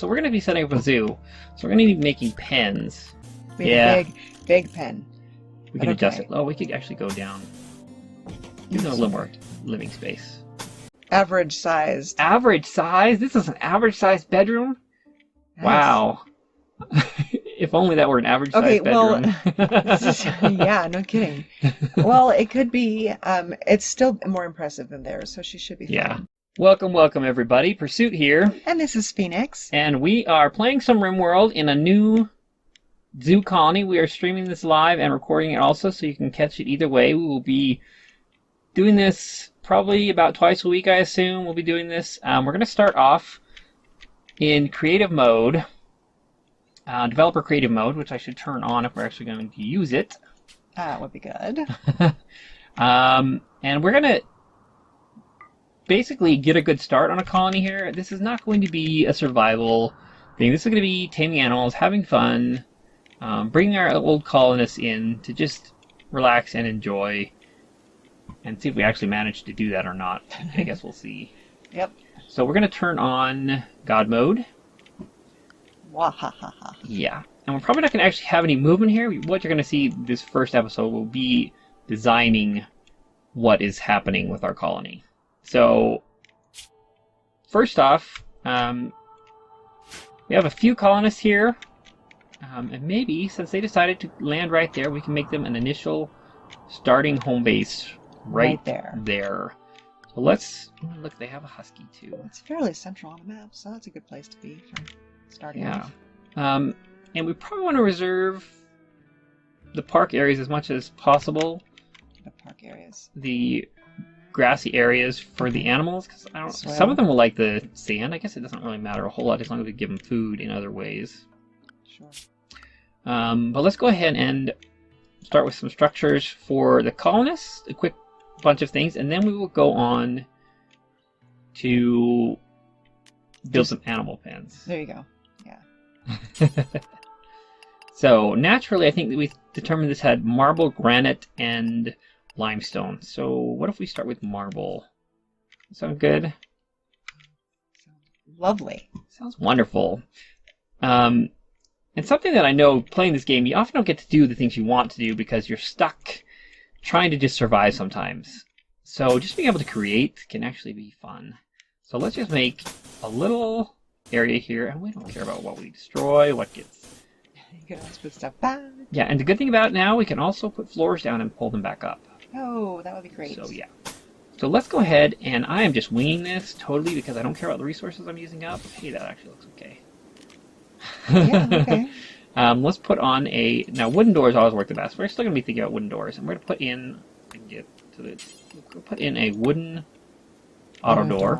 So we're going to be setting up a zoo. So we're going to be making pens. We have a big pen. We can adjust it. Oh, we could actually go down. Give them a little more living space. Average sized. Average size? This is an average sized bedroom? Yes. Wow. If only that were an average sized bedroom. Well, yeah, no kidding. Well, it could be. It's still more impressive than theirs, so she should be fine. Yeah. Welcome everybody. Pursuit here. And this is Phoenix. And we are playing some RimWorld in a new zoo colony. We are streaming this live and recording it also, so you can catch it either way. We will be doing this probably about twice a week, I assume. We'll be doing this. We're going to start off in creative mode, developer creative mode, which I should turn on if we're actually going to use it. That would be good. And we're going to basically get a good start on a colony here. This is not going to be a survival thing. This is going to be taming animals, having fun, bringing our old colonists in to just relax and enjoy, and see if we actually manage to do that or not. I guess we'll see. Yep. So we're going to turn on God mode. Wahahaha. Yeah. And we're probably not going to actually have any movement here. What you're going to see this first episode will be designing what is happening with our colony. So, first off, we have a few colonists here. And maybe, since they decided to land right there, we can make them an initial starting home base right there. So let's look. They have a husky too. It's fairly central on the map, so that's a good place to be for starting off. And we probably want to reserve the park areas as much as possible. The park areas. The grassy areas for the animals, because I don't. Some of them will like the sand. I guess it doesn't really matter a whole lot as long as we give them food in other ways. Sure. But let's go ahead and start with some structures for the colonists. A quick bunch of things, and then we will go on to build some animal pens. There you go. Yeah. So naturally, I think that we determined this had marble, granite, and limestone. So what if we start with marble? Sound good? Lovely. Sounds wonderful. And something that I know playing this game, you often don't get to do the things you want to do because you're stuck trying to just survive sometimes. So just being able to create can actually be fun. So let's just make a little area here, and we don't care about what we destroy, what gets... You can always put stuff back. Yeah, and the good thing about it now, we can also put floors down and pull them back up. Oh, that would be great. So yeah. So let's go ahead, and I am just winging this totally because I don't care about the resources I'm using up. Hey, that actually looks okay. Yeah, okay. Let's put on a... Now, wooden doors always work the best. We're still going to be thinking about wooden doors. And we're going to put in... I can get to the... We'll put in a wooden auto door.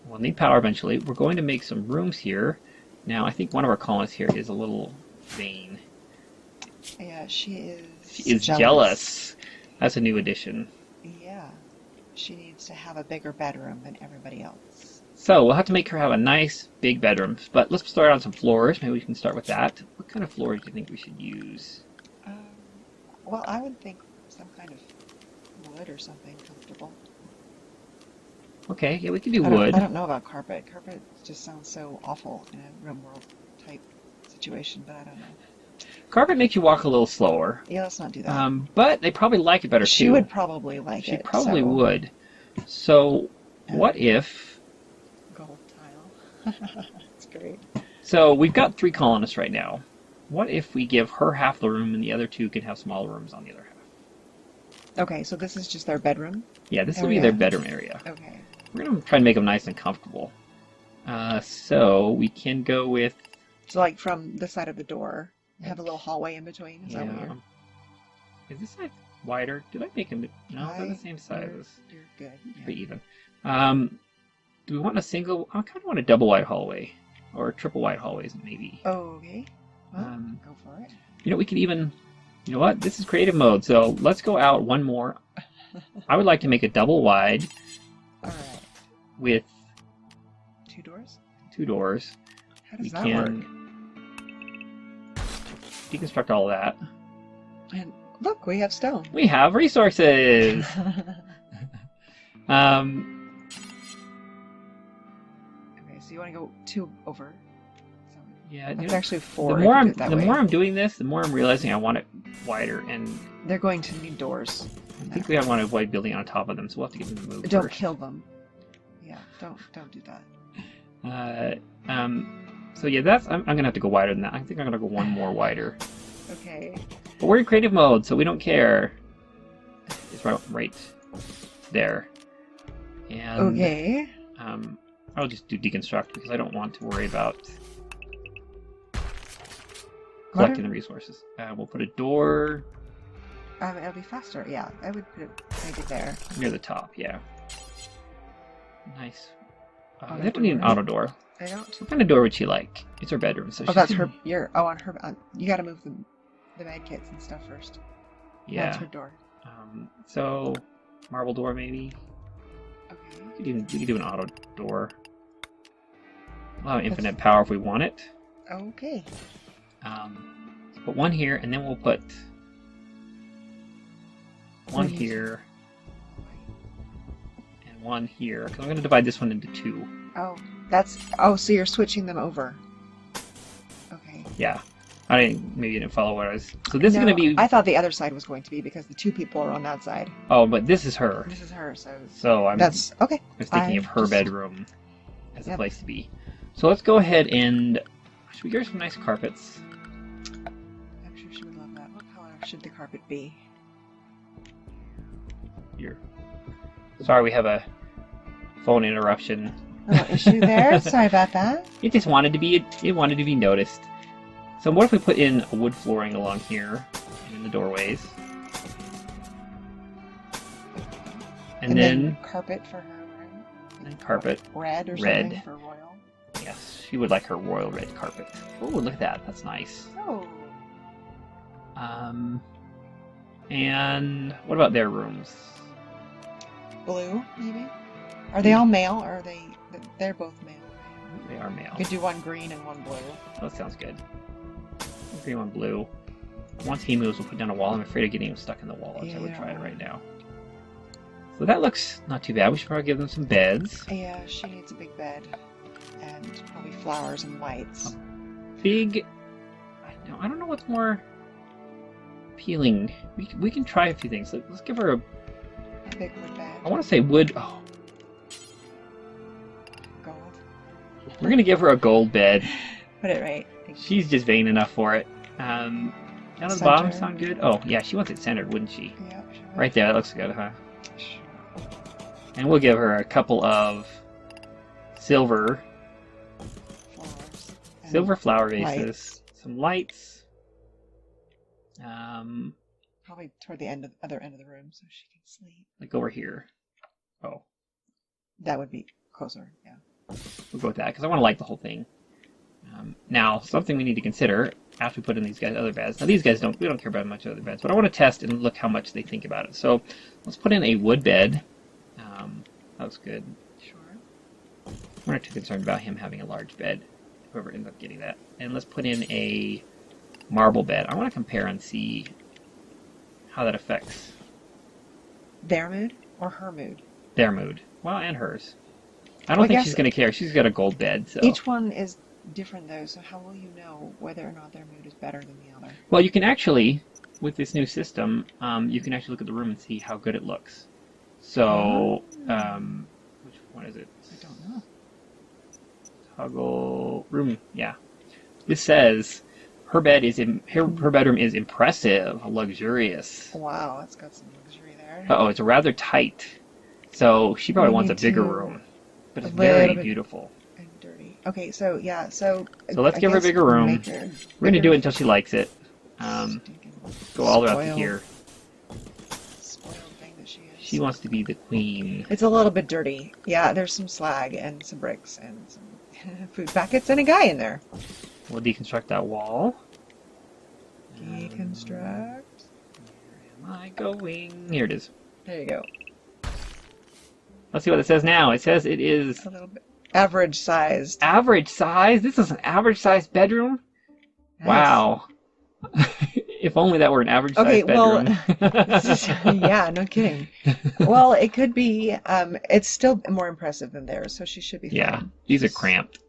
We'll need power eventually. We're going to make some rooms here. Now, I think one of our colonists here is a little vain. Yeah, she is... She is jealous. That's a new addition. Yeah. She needs to have a bigger bedroom than everybody else. So, we'll have to make her have a nice, big bedroom. But let's start on some floors. Maybe we can start with that. What kind of floors do you think we should use? Well, I would think some kind of wood or something comfortable. Okay, yeah, we could do wood. I don't know about carpet. Carpet just sounds so awful in a RimWorld type situation, but I don't know. Carpet makes you walk a little slower. Yeah, let's not do that. But they probably like it better too. She would probably like it. She probably would. So, what if... Gold tile. That's great. So, we've got 3 colonists right now. What if we give her half the room and the other 2 can have smaller rooms on the other half? Okay, so this is just their bedroom? Yeah, this will be their bedroom area. Okay. We're going to try and make them nice and comfortable. So, we can go with... So, like, from the side of the door, have a little hallway in between? Is that weird? Is this side wider? Did I make them... No, they're the same sizes. You're good. Yeah. Pretty even. Do we want a single... I kind of want a double wide hallway. Or triple wide hallways, maybe. Oh, okay. Well, go for it. You know, we could even... You know what? This is creative mode, so let's go out one more. I would like to make a double wide. All right. With... 2 doors? 2 doors. How does that work? Deconstruct all of that. And look, we have stone. We have resources! Okay, So you want to go 2 over. So Yeah, that's actually 4. The more I'm doing this, the more I'm realizing I want it wider, and they're going to need doors. I think we want to avoid building on top of them, so we'll have to give them a move Don't first. kill them. Yeah, don't do that. So yeah, that's I'm gonna have to go wider than that. I think I'm gonna go 1 more wider. Okay. But we're in creative mode, so we don't care. It's right there. And Okay. I'll just do deconstruct because I don't want to worry about collecting the resources. We'll put a door. It'll be faster. Yeah, I would put it maybe there. Near the top, yeah. Nice. We have to need an auto door. I don't. What kind of door would she like? It's her bedroom, so. Oh, that's her. On her. You got to move the med kits and stuff first. Yeah. That's her door. So, marble door maybe. Okay. We could do an auto door. We'll have infinite power if we want it. Okay. Put 1 here, and then we'll put 1 here and 1 here. Because I'm going to divide this one into 2. Oh, so you're switching them over. Okay. Yeah. Maybe you didn't follow what I was. So this is going to be. I thought the other side was going to be because the 2 people are on that side. Oh, but this is her. This is her, so. So That's okay. I was thinking of her bedroom as a place to be. So let's go ahead and. Should we get her some nice carpets? I'm sure she would love that. What color should the carpet be? Here. Sorry, we have a phone interruption. Oh, issue there. Sorry about that. It just wanted to be. It wanted to be noticed. So what if we put in a wood flooring along here in the doorways, and then carpet for her room. And carpet. Red or red. Something for royal. Yes, she would like her royal red carpet. Oh, look at that. That's nice. Oh. And what about their rooms? Blue, maybe? Are they all male, or are they... They're both male, right? They are male. You could do 1 green and 1 blue. That sounds good. Green, 1 blue. Once he moves, we'll put down a wall. I'm afraid of getting him stuck in the wall, which I would try it right now. So that looks not too bad. We should probably give them some beds. Yeah, she needs a big bed. And probably flowers and lights. Big... I don't know what's more appealing. We can try a few things. Let's give her a big wood bed. I want to say wood. Oh. Gold. We're going to give her a gold bed. Put it right. She's just vain enough for it. Down at the bottom sound good? Oh, yeah, she wants it centered, wouldn't she? Yeah, sure. Right there, that looks good, huh? Sure. And we'll give her a couple of silver Flowers. Silver flower vases. Lights. Some lights. Probably toward the other end of the room so she can sleep. Like over here. Oh. That would be closer, yeah. We'll go with that, because I want to light the whole thing. Now, something we need to consider after we put in these guys' other beds. Now, these guys we don't care about much other beds, but I want to test and look how much they think about it. So, let's put in a wood bed. That was good. Sure. We're not too concerned about him having a large bed, whoever ends up getting that. And let's put in a marble bed. I want to compare and see how that affects their mood or her mood? Their mood. Well, and hers. I don't think she's going to care. She's got a gold bed. So each one is different, though, so how will you know whether or not their mood is better than the other? Well, you can actually, with this new system, you can actually look at the room and see how good it looks. So, which one is it? I don't know. Toggle room. Yeah. This says her bedroom is impressive, luxurious. Wow, it's got some luxury there. Uh-oh, it's rather tight. So she probably wants a bigger room. But it's very beautiful. And dirty. Okay, so yeah, so let's give her a bigger room. We're gonna do it until she likes it. Go all the way up to here. Spoiled thing that she is. She wants to be the queen. It's a little bit dirty. Yeah, there's some slag and some bricks and some food packets and a guy in there. We'll deconstruct that wall. Deconstruct. Where am I going? Here it is. There you go. Let's see what it says now. It says it is a little bit average sized. Average size? This is an average sized bedroom? Nice. Wow. If only that were an average Okay, sized well, bedroom. yeah, no kidding. Well, it could be. It's still more impressive than theirs, so she should be Yeah, fine. these are cramped.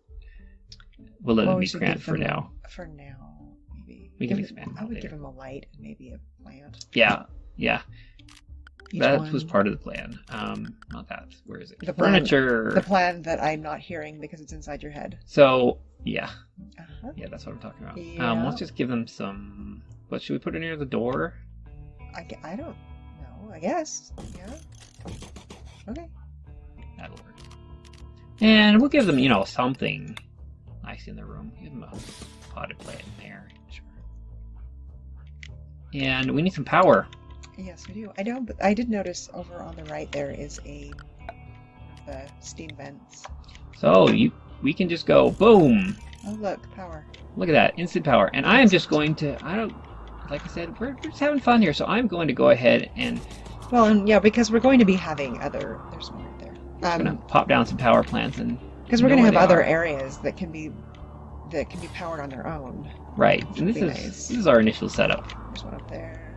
We'll let Well, them we be should cramped give for them now. for now, maybe. We can expand I that would give later. them a light and maybe a plant. Yeah, yeah. Each That one. was part of the plan. Not that. Where is it? The plan, Furniture. the plan that I'm not hearing because it's inside your head. So yeah, Uh-huh. yeah, that's what I'm talking about. Yeah. Let's just give them some. What should we put it near the door? I don't know. I guess. Yeah. Okay. That'll work. And we'll give them, something nice in their room. Give them a potted plant in there. Sure. And we need some power. Yes, we do. I did notice over on the right there is the steam vents. So we can just go boom. Oh look, power. Look at that, instant power. And I am just going to, like I said, we're just having fun here. So I'm going to go ahead and Well, and yeah, because we're going to be having there's one right there. I'm gonna pop down some power plants and Because we're going to have other are. areas that can be powered on their own. Right. Which And would this be is nice. this is our initial setup. There's one up there.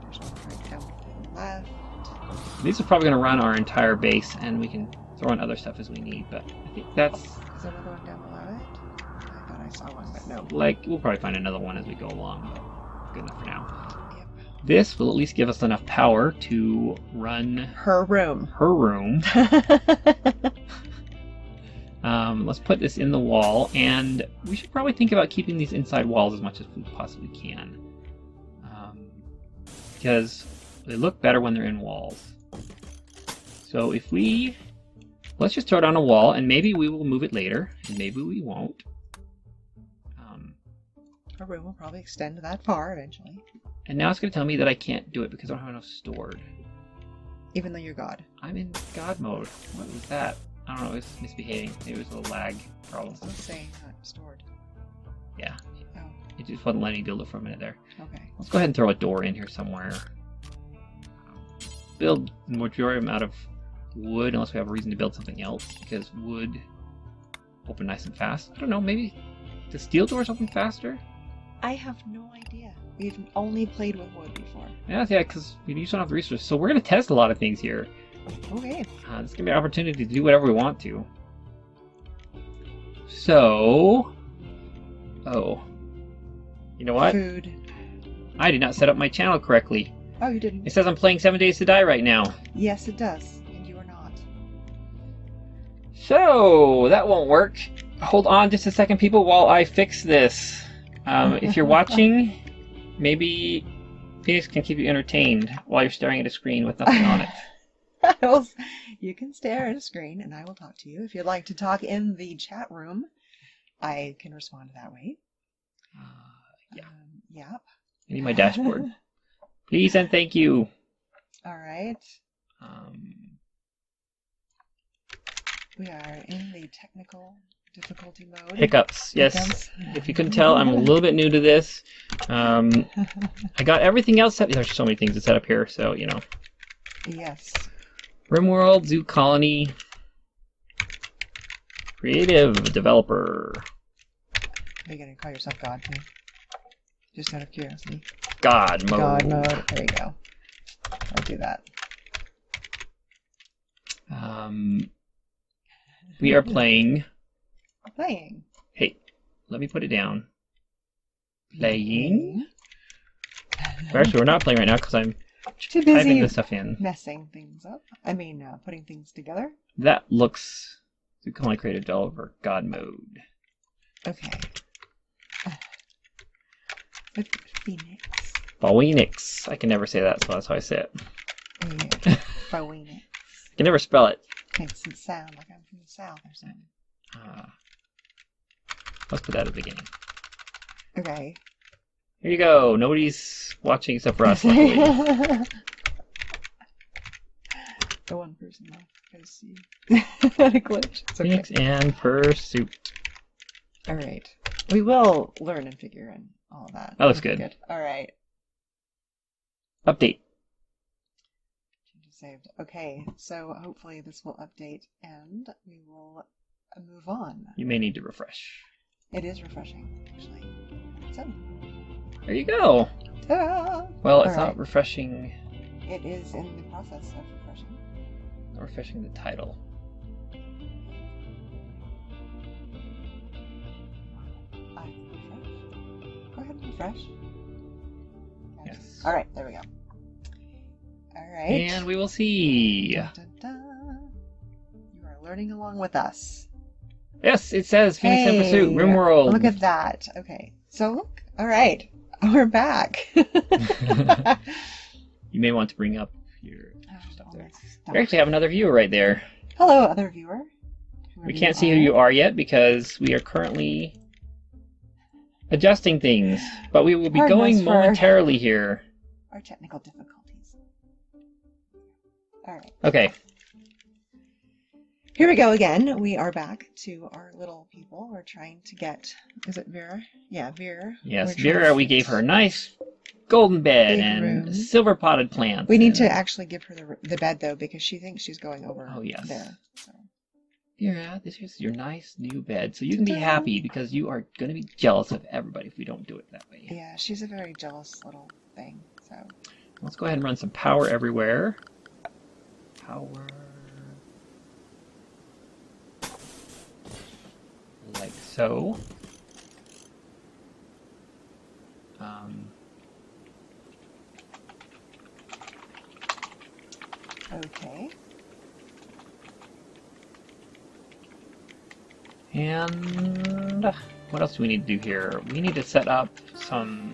There's one right down to the left. These are probably gonna run our entire base, and we can throw in other stuff as we need. But I think that's Is there another one down below it? I thought I saw one, but no. like we'll probably find another one as we go along. But good enough for now. Yep. This will at least give us enough power to run Her room. her room. Let's put this in the wall, and we should probably think about keeping these inside walls as much as we possibly can. Because they look better when they're in walls. So if let's just throw it on a wall, and maybe we will move it later, and maybe we won't. Her room will probably extend that far eventually. And now it's going to tell me that I can't do it because I don't have enough stored. Even though you're God. I'm in God mode. What was that? I don't know, it was misbehaving. Maybe it was a lag problem. Let's say not stored. Yeah. Oh, It just wasn't letting me build it for a minute there. okay. Let's go ahead and throw a door in here somewhere. Build the majority of them out of wood, unless we have a reason to build something else, because wood open nice and fast. I don't know, maybe the steel doors open faster? I have no idea. We've only played with wood before. Yeah, because we just don't have the resources. So we're going to test a lot of things here. Okay. This is going to be an opportunity to do whatever we want to. So... Oh. You know what? Food. I did not set up my channel correctly. Oh, you didn't? It says I'm playing 7 Days to Die right now. Yes, it does. And you are not. So, that won't work. Hold on just a second, people, while I fix this. If you're watching, maybe Phoenix can keep you entertained while you're staring at a screen with nothing on it. You can stare at a screen and I will talk to you. If you'd like to talk in the chat room, I can respond that way. Yeah. Yep. I need my dashboard. Please and thank you. All right. Um, We are in the technical difficulty mode. Hiccups, yes. Hiccups. If you couldn't tell, I'm a little bit new to this. I got everything else set. There's so many things to set up here, so, Yes. RimWorld, Zoo Colony, Creative Developer, Are you going to call yourself God too? Just out of curiosity. God Mode. God mode. There you go. I'll do that. We are playing. Playing. Hey, let me put it down. Playing. Actually, we're not playing right now because I'm Too typing busy this stuff in. messing things up. I mean, putting things together. That looks. Zoo Colony Creative Developer God Mode. Okay. With Phoenix. Phoenix. I can never say that, so that's how I say it. Yeah. Phoenix. I can never spell it. Makes it sound like I'm from the South or something. Let's put that at the beginning. Okay. Here you go. Nobody's watching except for us, luckily. The one person left because you had a glitch. It's okay. Phoenix and Pursuit. All right. We will learn and figure and all of that. That looks Okay, good. All right. Update. Changes saved. Okay. So hopefully this will update and we will move on. You may need to refresh. It is refreshing, actually. So There you go. Ta-da! Well, it's Alright. not refreshing. It is in the process of refreshing. Not refreshing the title. I refresh. Go ahead and refresh. Yes. Alright, there we go. Alright. And we will see. Dun, dun, dun. You are learning along with us. Yes, it says Phoenix in Pursuit, RimWorld. Look at that. Okay, so look. Alright, we're back. You may want to bring up your stuff there. Stop. We actually have another viewer right there. Hello, other viewer. We can't see who you are yet because we are currently adjusting things, but we will be Pardon going us for momentarily here. our technical difficulties. Alright. Okay. Here we go again. We are back to our little people. We're trying to get... Is it Vera? Yeah, Vera. Yes, We're trying Vera, to we get gave her a nice golden bed big and room. silver potted plants. We need to and- actually give her the bed, though, because she thinks she's going over Oh, yes. there. So. Vera, this is your nice new bed, so you can be happy because you are going to be jealous of everybody if we don't do it that way. Yeah, she's a very jealous little thing. So Let's go ahead and run some power everywhere. Power. Like so. okay. And what else do we need to do here? We need to set up some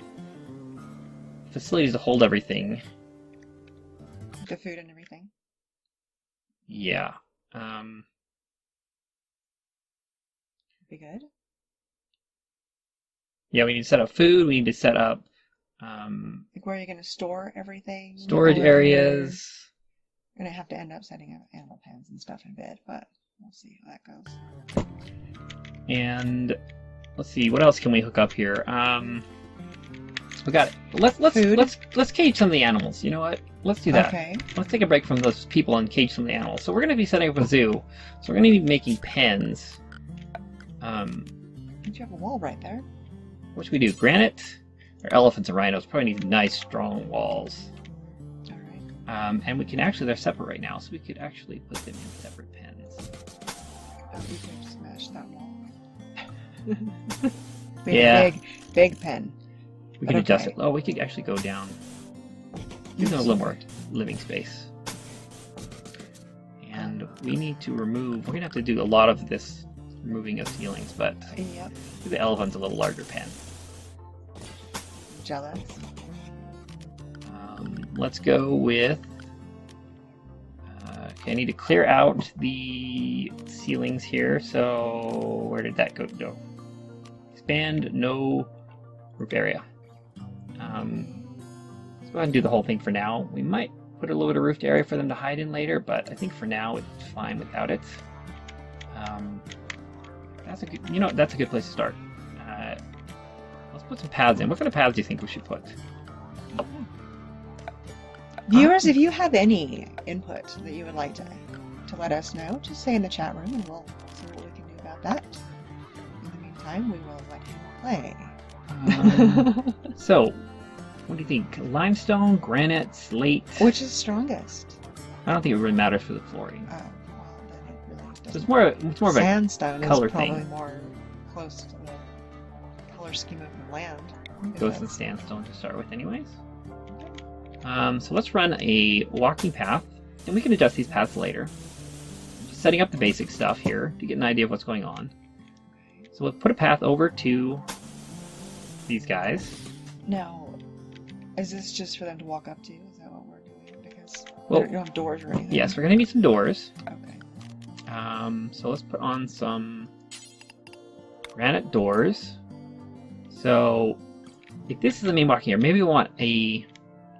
facilities to hold everything. The food and everything. Yeah. Be good. Yeah, we need to set up food. We need to set up Like, where are you going to store everything? storage All over here? areas. We're going to have to end up setting up animal pens and stuff in bed, but we'll see how that goes. And let's see, what else can we hook up here? We got it. Food? Let's cage some of the animals. You know what? Let's do that. Okay. Let's take a break from those people and cage some of the animals. So we're going to be setting up a zoo. So we're going to be making pens. You have a wall right there. What should we do? Granite or elephants and rhinos? Probably need nice, strong walls. All right. And we can actually, they're separate right now, so we could actually put them in separate pens. Oh, we could smash that wall. Yeah. Big pen. We can But adjust okay. it. Oh, we could actually go down. Give them a little more living space. And we need to remove, we're going to have to do a lot of this removing of ceilings, but Yep. the elephant's a little larger pen. Jealous. Let's go with, okay, I need to clear out the ceilings here, so where did that go? No. Expand, no roof area. Let's go ahead and do the whole thing for now. We might put a little bit of roofed area for them to hide in later, but I think for now it's fine without it. That's a good, you know, that's a good place to start. Let's put some paths in. What kind of paths do you think we should put? Viewers, if you have any input that you would like to let us know, just say in the chat room and we'll see what we can do about that. In the meantime, we will let you play. So, what do you think? Limestone, granite, slate? Which is strongest? I don't think it really matters for the flooring. Oh, well, then it really doesn't. So it's more of a Sandstone color is probably thing. more close to the color scheme of the land. goes in sandstone to start with anyways. So let's run a walking path, and we can adjust these paths later. Just setting up the basic stuff here to get an idea of what's going on. So we'll put a path over to these guys. Now, is this just for them to walk up to? Is that what we're doing? Because Well, you don't have doors or anything. Yes, we're going to need some doors. Okay. So let's put on some granite doors. So if this is the main walking area, maybe we want a...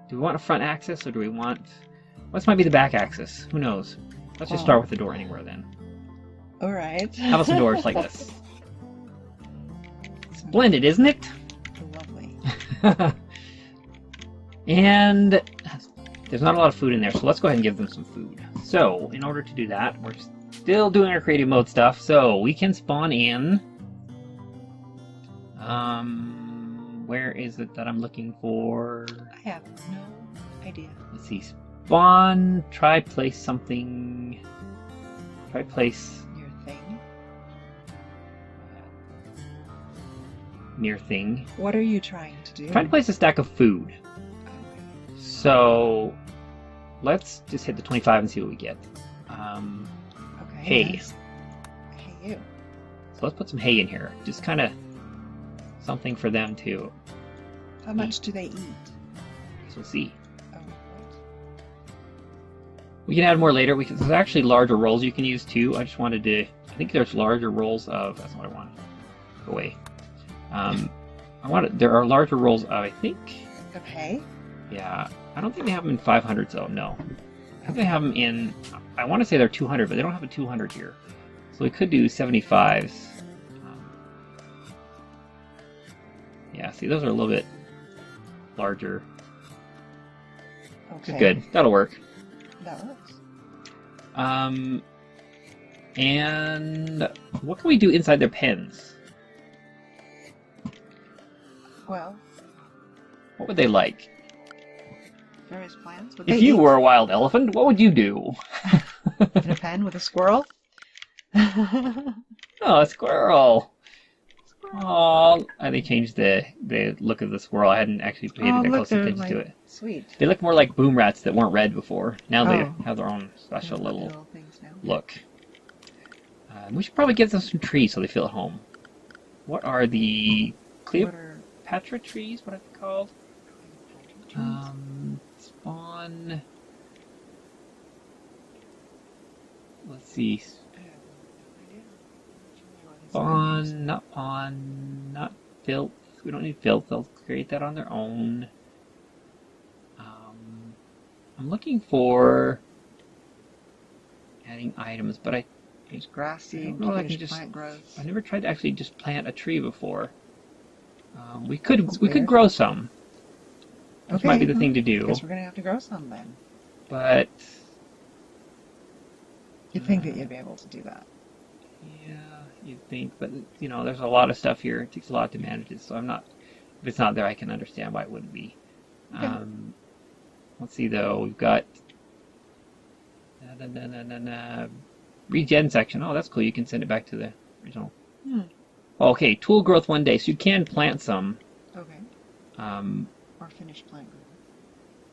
Do we want a front axis, or do we want... What might be the back axis? Who knows? Let's just start with the door anywhere then. All right. How about some doors like this? Splendid, isn't it? Lovely. And there's not a lot of food in there, so let's go ahead and give them some food. So, in order to do that, we're still doing our creative mode stuff, so we can spawn in... where is it that I'm looking for? I have no idea. Let's see. Spawn. Try place something. Try place Your thing. near thing. What are you trying to do? Trying to place a stack of food. Okay. So let's just hit the 25 and see what we get. Okay. Hay. Nice. Hey, you. So let's put some hay in here. Just kind of something for them to. How much do they eat? So we'll see. Oh, right. We can add more later. There's actually larger rolls you can use too. I just wanted to. I think there's larger rolls of. That's not what I want. Go away. There are larger rolls of. I think. Of hay? Yeah. I don't think they have them in 500 though. No. I think they have them in. I want to say they're 200, but they don't have a 200 here. So we could do 75s. Yeah. See, those are a little bit larger. Okay. Good. That'll work. That works. And what can we do inside their pens? Well, What would they like? various plants. If you were a wild elephant, what would you do? in a pen with a squirrel. Oh, a squirrel. Oh, they changed the look of the squirrel. I hadn't actually paid that close attention to it. Sweet. They look more like boom rats that weren't red before. Now they Oh. have their own special little things now. look. We should probably give them some trees so they feel at home. What are the Cleopatra trees? What are they called? Spawn. Let's see. Spawn, not on, not filth. We don't need filth. They'll create that on their own. I'm looking for adding items, but There's grass seed, I don't know if I can there's plant growth. I never tried to actually just plant a tree before. We could weird. grow some. Which Okay, might be the thing to do. Guess we're gonna have to grow some then. But You'd think that you'd be able to do that. yeah, you'd think. But there's a lot of stuff here. It takes a lot to manage it. So I'm not. If it's not there, I can understand why it wouldn't be. Okay. Let's see though. We've got regen section. Oh, that's cool. You can send it back to the original. Okay, tool growth 1 day. So you can plant some. Okay. Or finish plant growth.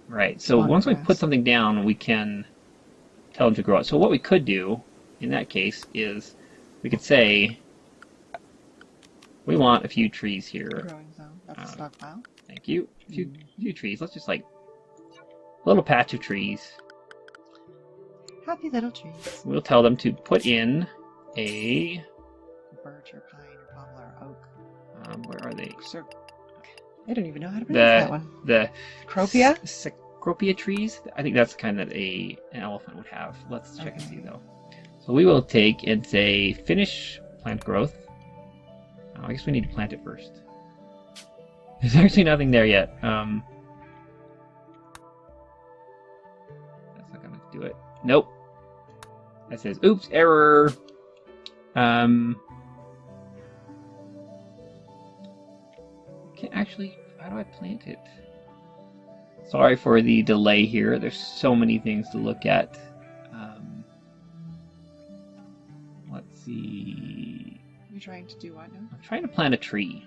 Right. So Spawn once we grass. put something down, we can tell them to grow it. So what we could do in that case is we could say we want a few trees here. Growing zone. That's a stockpile. Thank you. A few trees. Let's just like a little patch of trees. Happy little trees. We'll tell them to put in a. Birch or pine or poplar or oak. Where are they? I don't even know how to pronounce that one. The Cropia? Cropia trees. I think that's kind of an elephant would have. Let's check and see though. So we will take and say finish plant growth. I guess we need to plant it first. There's actually nothing there yet. That's not gonna do it. Nope. That says oops, error. Can't actually. How do I plant it? Sorry for the delay here. There's so many things to look at. Let's see. You're trying to do what now? I'm trying to plant a tree.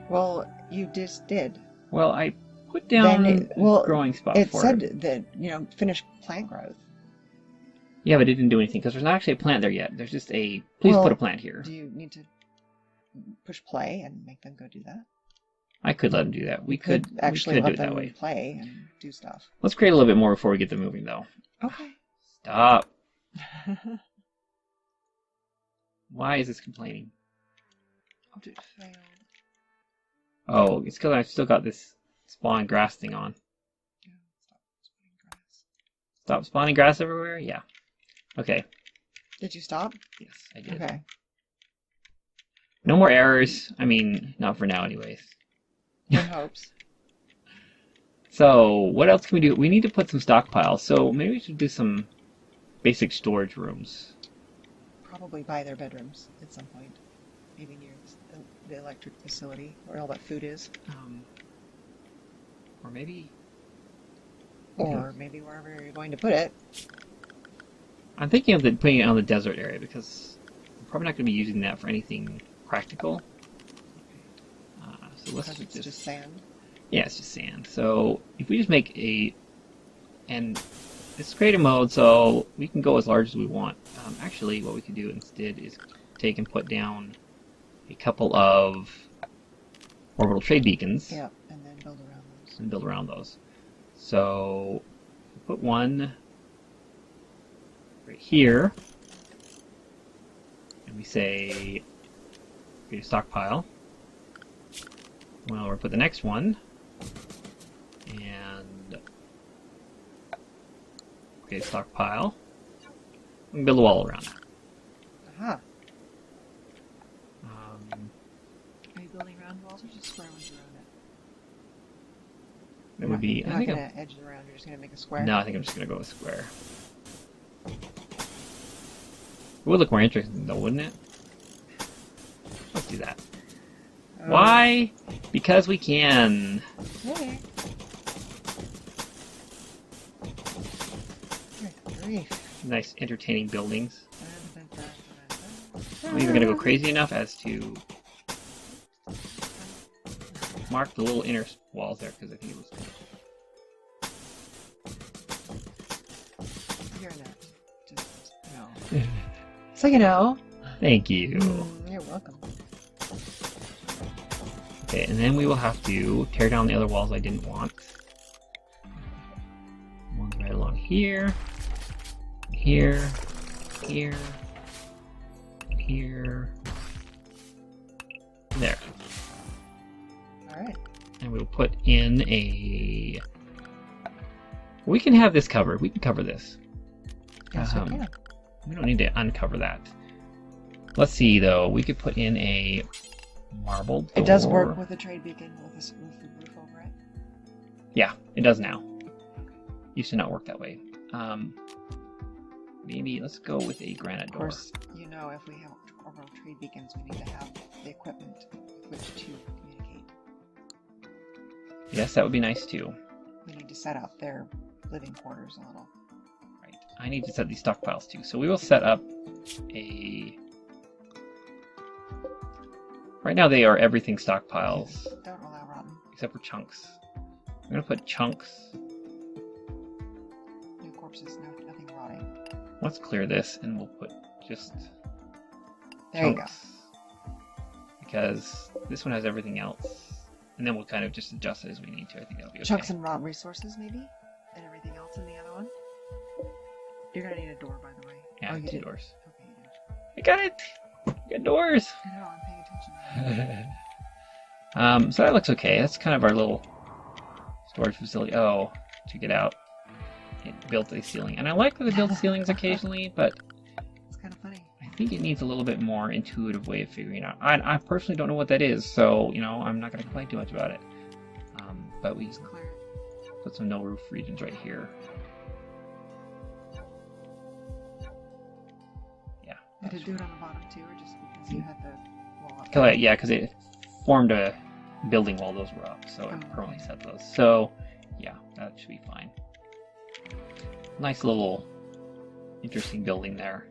Well, you just did. Well, I put down a growing spot It for said it. that, finish plant growth. Yeah, but it didn't do anything because there's not actually a plant there yet. There's just a. Please put a plant here. Do you need to push play and make them go do that? I could let them do that. We could actually do let it that them way. play and do stuff. Let's create a little bit more before we get them moving, though. Okay. Stop. Why is this complaining? Object failed. Oh, it's because I've still got this spawn grass thing on. Yeah, stop spawning grass. Stop spawning grass everywhere? Yeah. Okay. Did you stop? Yes, I did. Okay. No more errors. I mean, not for now anyways. In hopes. So, what else can we do? We need to put some stockpiles, so maybe we should do some basic storage rooms. Probably by their bedrooms at some point. Maybe near the electric facility where all that food is. Or maybe... Or maybe wherever you're going to put it. I'm thinking of putting it on the desert area because I'm probably not going to be using that for anything practical. So let's Because it's just sand. Yeah, it's just sand. So if we just make and it's creative mode, so we can go as large as we want. Actually, what we can do instead is take and put down a couple of orbital trade beacons. Yeah, and then build around those. And build around those. So put one right here, and we say create a stockpile. Well, we'll put the next one, and create a stockpile, and build a wall around that. Aha. Are you building round walls or just square ones around it? It would be. You're not going to edge it around. You're just going to make a square. No, I think I'm just going to go with square. It would look more interesting, though, wouldn't it? Let's do that. Why? Because we can. Okay. Good grief. Nice, entertaining buildings. I'm even going to go crazy enough as to mark the little inner walls there because I think it was cool. You're not. Just no. So you know. Thank you. You're welcome. Okay, and then we will have to tear down the other walls I didn't want. One right along here, here, here, here, there. Alright. And we'll put in a... We can have this covered. We can cover this. Yes, we can. We don't need to uncover that. Let's see, though. We could put in a marble door. It does work with a trade beacon with the roof over it. Yeah, it does now. Used to not work that way. Maybe let's go with a granite door. Of course, you know, if we have orbital trade beacons, we need to have the equipment with which to communicate. Yes, that would be nice too. We need to set up their living quarters a little. Right. I need to set these stockpiles too. So we will set up a... Right now they are everything stockpiles. Don't allow rotten. Except for chunks. I'm going to put chunks. New corpses, nothing rotting. Let's clear this and we'll put just there chunks. You go. Because this one has everything else. And then we'll kind of just adjust it as we need to. I think that'll be okay. Chunks and raw resources, maybe? And everything else in the other one? You're going to need a door, by the way. Yeah, oh, you 2 did. doors. Okay, you did. I got it! I got doors! I know, I'm paying attention. So that looks okay. That's kind of our little storage facility. Oh, check it out. It built a ceiling. And I like that they build ceilings occasionally, but it's kind of funny. I think it needs a little bit more intuitive way of figuring out. I personally don't know what that is, so, you know, I'm not going to complain too much about it. But we put some no roof regions right here. Yeah. Did it do it on the bottom too, or just because you had the wall up? Yeah, because it formed a building while those were up, so it permanently set those. So, yeah, that should be fine. Nice little interesting building there.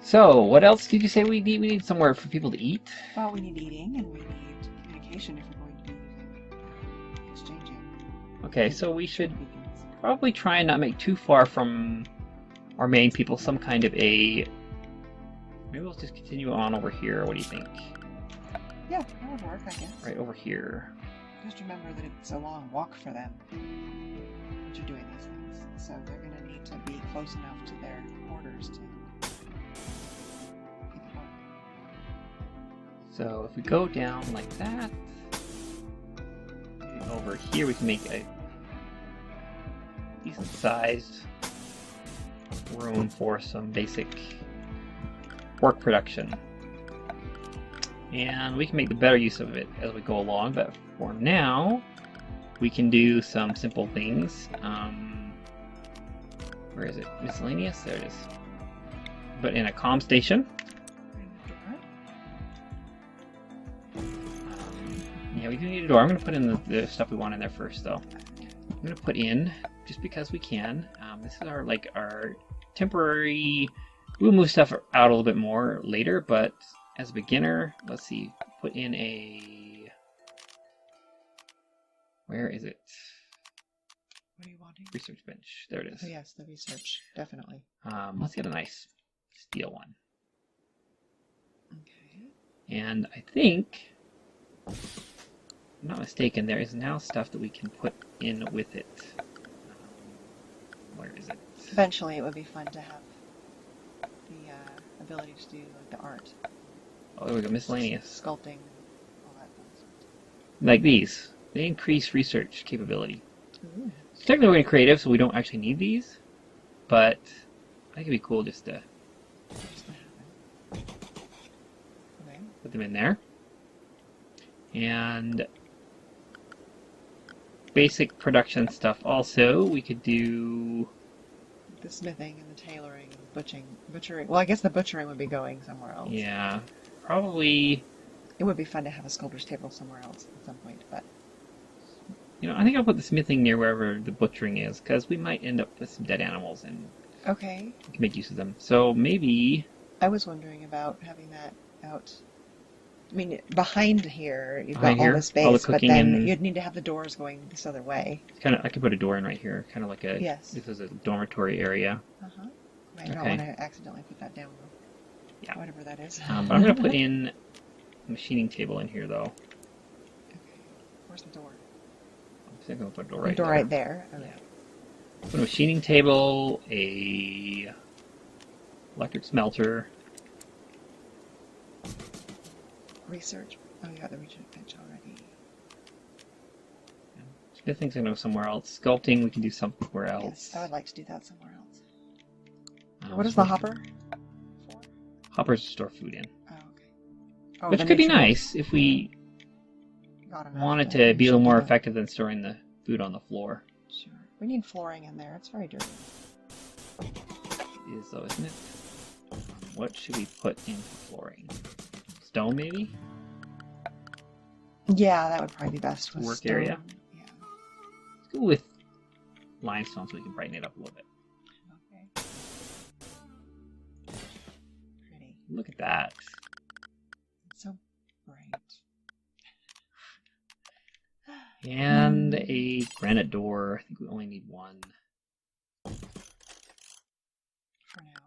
So, what else did you say we need? We need somewhere for people to eat? Well, we need eating, and we need communication if we're going to be exchanging. Okay, so we should probably try and not make too far from our main people some kind of a... Maybe we'll just continue on over here. What do you think? Yeah, that would work, I guess. Right over here. Just remember that it's a long walk for them when you're doing these things. So they're going to need to be close enough to their quarters to keep it going. So if we go down like that, over here we can make a decent sized room for some basic work production. And we can make the better use of it as we go along, but for now we can do some simple things. Where is it? Miscellaneous? There it is. But in a comm station. Yeah, we do need a door. I'm going to put in the stuff we want in there first, though. I'm going to put in, just because we can, this is our temporary... We'll move stuff out a little bit more later, but as a beginner, let's see, put in a... Where is it? What are you wanting? Research bench. There it is. Oh yes, the research, definitely. Let's get a nice steel one. Okay. And I think, if I'm not mistaken, there is now stuff that we can put in with it. Where is it? Eventually, it would be fun to have the ability to do like the art. Oh, there we go. Miscellaneous. Sculpting, all that fun stuff. Like these. They increase research capability. Ooh. So technically we're in creative, so we don't actually need these. But I think it'd be cool just to Okay. put them in there. And basic production stuff also. We could do... The smithing and the tailoring and butchering. Well, I guess the butchering would be going somewhere else. Yeah. Probably... It would be fun to have a sculptor's table somewhere else at some point, but... I think I'll put the smithing near wherever the butchering is, because we might end up with some dead animals and Okay. we can make use of them. So maybe... I was wondering about having that out... I mean, behind here, you've Behind got here, all the space, all the but cooking then and- you'd need to have the doors going this other way. I could put a door in right here, kind of like a... Yes. This is a dormitory area. Uh-huh. I don't Okay. want to accidentally put that down, though. Yeah. Whatever that is. But I'm going to put in a machining table in here, though. Okay. Where's the door? I think I'm going to put a door The right door there. right there. Okay. Yeah. Put a machining table, a electric smelter. Research. Oh, you got the research bench already. Smithing's going to go somewhere else. Sculpting, we can do somewhere else. Yes, I would like to do that somewhere else. Um, What is the hopper for? Hoppers to store food in. Oh, okay. Oh, Which the could be nature nice if we got enough wanted to be a actually little more do that. effective than storing the food on the floor. Sure. We need flooring in there. It's very dirty. It is though, isn't it? What should we put into flooring? Stone, maybe? Yeah, that would probably be best with Work stone. area? Yeah. Let's go with limestone so we can brighten it up a little bit. Okay. Pretty. Look at that. It's so bright. And a granite door. I think we only need one. For now.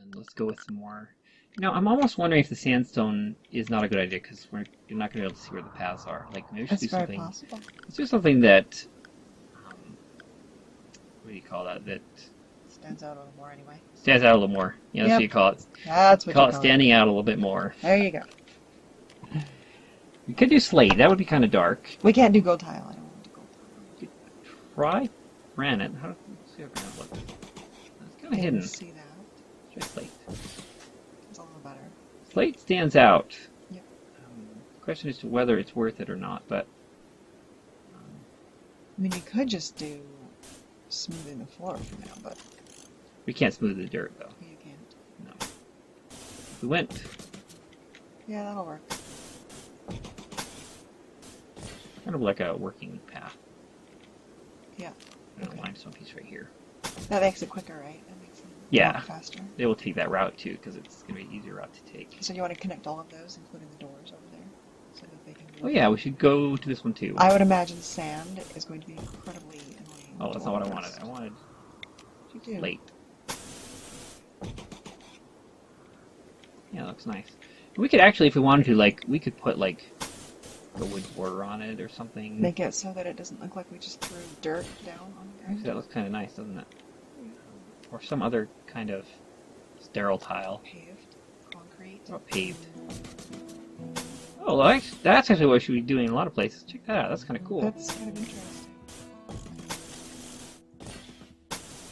And let's go with some more. I'm almost wondering if the sandstone is not a good idea because you're not going to be able to see where the paths are. Like maybe we should That's do very something. possible. Let's do something that. What do you call that? That Stands out a little more anyway. stands out a little more. That's Yep. what you call it. That's what Call you it call standing out a little bit more. There you go. We could do slate. That would be kind of dark. We can't do gold tile. I don't want to do gold tile. Try granite. Let's see how granite looks. It's kind of hidden. See that? Try slate. It's a little better. Slate stands out. Yep. The question is to whether it's worth it or not, but I mean, you could just do smoothing the floor for now, but we can't smooth the dirt though. you can't. No. If we went Yeah, that'll work. kind of like a working path. Yeah. And Okay. a limestone piece right here. That makes it quicker, right? That makes it Yeah. walk faster. They will take that route too because it's going to be an easier route to take. So you want to connect all of those, including the doors over there, so that they can. Oh yeah, we should go to this one too. I would imagine sand is going to be incredibly annoying. Oh, that's to not what I all wanted. of I us. wanted You do. slate. Yeah, that looks nice. We could actually, if we wanted to, we could put a wood border on it or something. Make it so that it doesn't look like we just threw dirt down on the Actually, that ground. looks kind of nice, doesn't it? Or some other kind of sterile tile. Paved, concrete. What about paved? Oh, that's actually what we should be doing in a lot of places. Check that out. That's kind of cool. That's kind of interesting.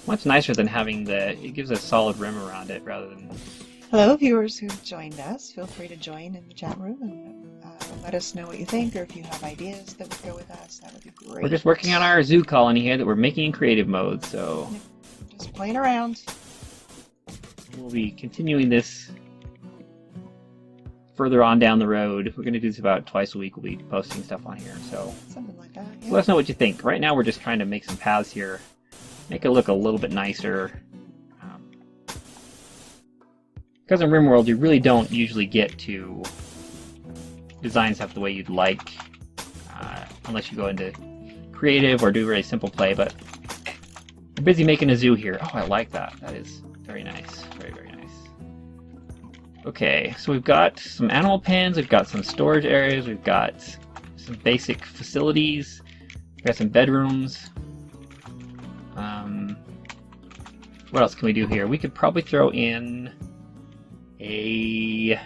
Much nicer than having it gives a solid rim around it rather than... Hello, viewers who've joined us. Feel free to join in the chat room and let us know what you think, or if you have ideas that would go with us. That would be great. We're just working on our zoo colony here that we're making in creative mode, so Just playing around. we'll be continuing this further on down the road. We're going to do this about twice a week. We'll be posting stuff on here. So Something like that. let us know what you think. Right now we're just trying to make some paths here. Make it look a little bit nicer. Because in RimWorld you really don't usually get to design stuff the way you'd like. Unless you go into creative or do really simple play. But we're busy making a zoo here. Oh, I like that. That is very nice. Very, very nice. Okay, so we've got some animal pens, we've got some storage areas, we've got some basic facilities, we've got some bedrooms. What else can we do here? We could probably throw in a...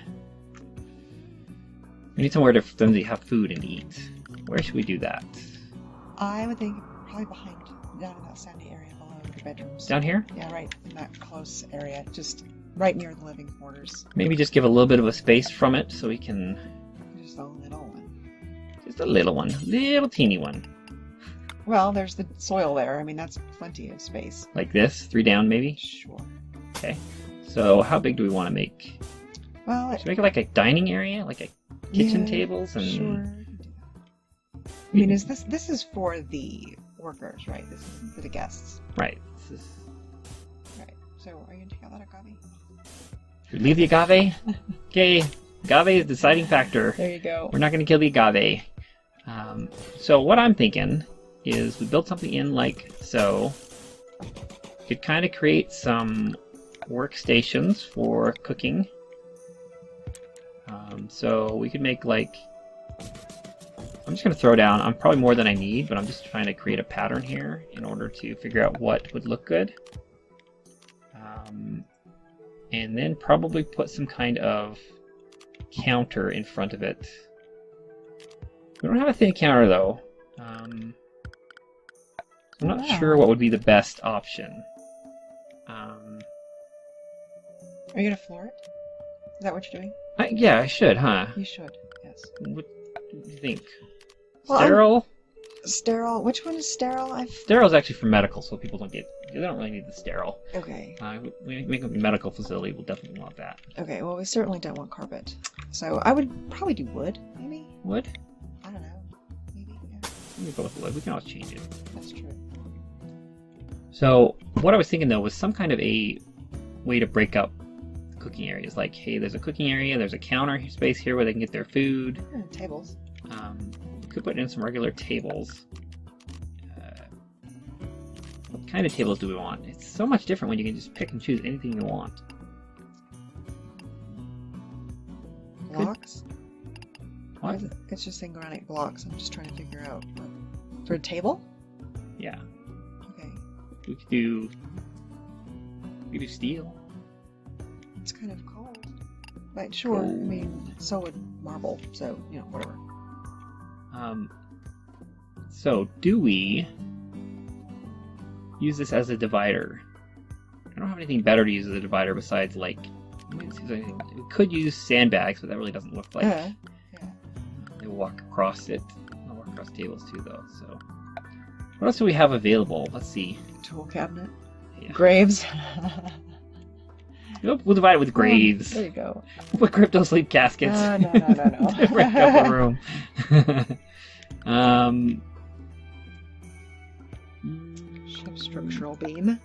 We need somewhere for them to have food and eat. Where should we do that? I would think probably behind, down in that sandy area below the bedrooms. Down here? Yeah, right in that close area, just right near the living quarters. Maybe just give a little bit of a space from it so we can... Just a little one. Just a little one. Little teeny one. Well, there's the soil there. I mean, that's plenty of space. Like this? 3 down, maybe? Sure. Okay. So how big do we want to make? Well, Should we make it like a dining area? Like a kitchen yeah, tables? And Sure. You can do that. I mean, is this is for the workers, right? This isn't for the guests. Right. This is... Right. So, are you going to take out that agave? Should we leave the agave? Okay. Agave is the deciding factor. There you go. We're not going to kill the agave. So what I'm thinking is we build something in like so. Could kind of create some workstations for cooking. So we could make like... I'm just going to throw down, I'm probably more than I need, but I'm just trying to create a pattern here in order to figure out what would look good. And then probably put some kind of counter in front of it. We don't have a thin counter though. I'm not sure what would be the best option. Are you going to floor it? Is that what you're doing? Yeah, I should, huh? You should, yes. What do you think? Well, Sterile? Sterile. Which one is sterile? Sterile is actually for medical, so people don't get... They don't really need the sterile. Okay. We make a medical facility, we'll definitely want that. Okay, well, we certainly don't want carpet. So I would probably do wood, maybe? Wood? I don't know. Maybe, yeah. We go with wood. We can always change it. That's true. So, what I was thinking, though, was some kind of a way to break up the cooking areas. Like, hey, there's a cooking area, there's a counter space here where they can get their food. Tables. We could put in some regular tables. What kind of tables do we want? It's so much different when you can just pick and choose anything you want. Blocks? What? It's just saying granite blocks. I'm just trying to figure out. For a table? Yeah. Okay. We could do steel. It's kind of cold. But sure, I mean, so would marble, so, you know, whatever. So do we use this as a divider? I don't have anything better to use as a divider besides, like, we could use sandbags, but that really doesn't look like Yeah. they walk across it. They'll walk across tables too, though. So what else do we have available? Let's see. Tool cabinet. Yeah. Graves. Nope, we'll divide it with graves. There you go. We'll put crypto sleep caskets. No. Break up the room. Ship structural beam.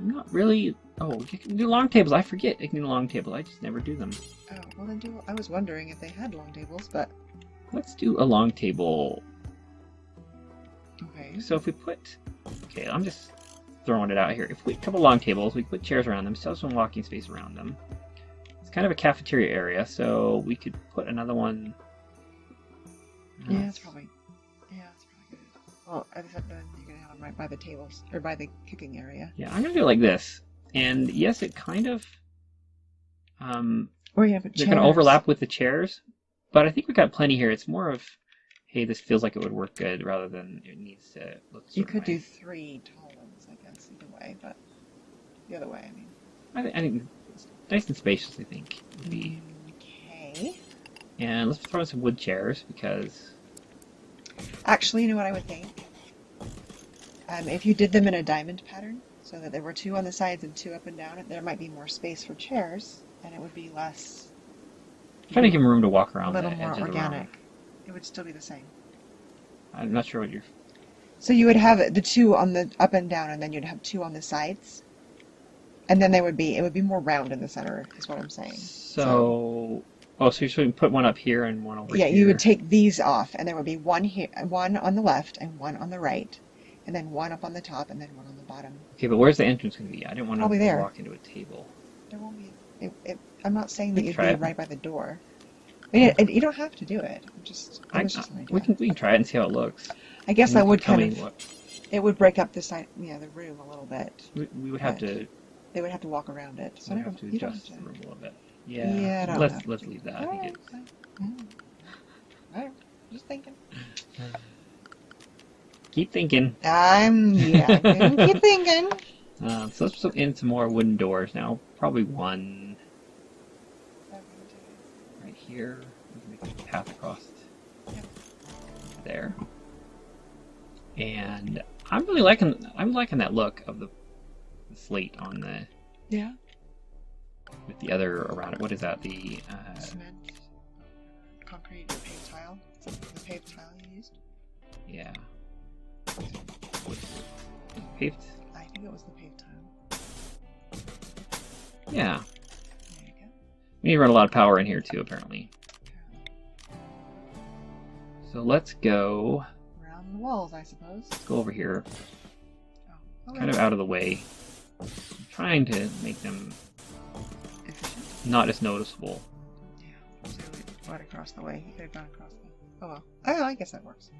Not really. Oh, you can do long tables. I forget I can do long tables. I just never do them. Oh, well then I was wondering if they had long tables, but... Let's do a long table. Okay. So if we put... Okay, I'm just throwing it out here. If we put a couple long tables, we put chairs around them, still have some walking space around them. It's kind of a cafeteria area, so we could put another one... Yeah, that's probably good. Well, except then you're going to have them right by the tables, or by the cooking area. Yeah, I'm going to do it like this. And yes, it kind of... Or you have a they're going to overlap with the chairs, but I think we've got plenty here. It's more of, hey, this feels like it would work good, rather than it needs to look You could do 3 tall ones, I guess, either way, but the other way, I mean. I think it's nice and spacious, I think. Would be... Okay. And let's throw in some wood chairs, because... Actually, you know what I would think? If you did them in a diamond pattern, so that there were 2 on the sides and 2 up and down, there might be more space for chairs, and it would be less. Trying to give him room to walk A around little the more edge of the organic. room. It would still be the same. I'm not sure what you're... So you would have the two on the up and down, and then you'd have two on the sides. And then it would be more round in the center, is what I'm saying. So you're saying put one up here and one over here? Yeah, you would take these off, and there would be one here, one on the left, and one on the right, and then one up on the top, and then one on the bottom. Okay, but where's the entrance going to be? I didn't want Probably to there. walk into a table. There won't be. I'm not saying that We you'd can be try it. right by the door. I mean, you don't have to do it. It was just an idea. We can try it and see how it looks. I guess that would Tell kind me of. what It would break up the side, the room a little bit. we would have But to. They would have to walk around it. So We I have don't, to you don't adjust have the to. room a little bit. Yeah, I don't let's have let's to. leave that. I Alright, think Alright, just thinking. keep thinking. Keep thinking. So let's put in some more wooden doors now. Probably one right here. We can make a path across there. And I'm liking that look of the slate on the Yeah. with the other around it. What is that? The Cement, concrete, or paved tile. Is that the paved tile you used? yeah. Paved. I think it was the paved tile. Yeah. There you go. We need to run a lot of power in here too, apparently. So let's go. Around the walls, I suppose. Let's go over here, Oh, kind of out of the way. I'm trying to make them efficient. not as noticeable. Yeah. So we went across the way. You could have gone across the. Oh well. Oh, I guess that works.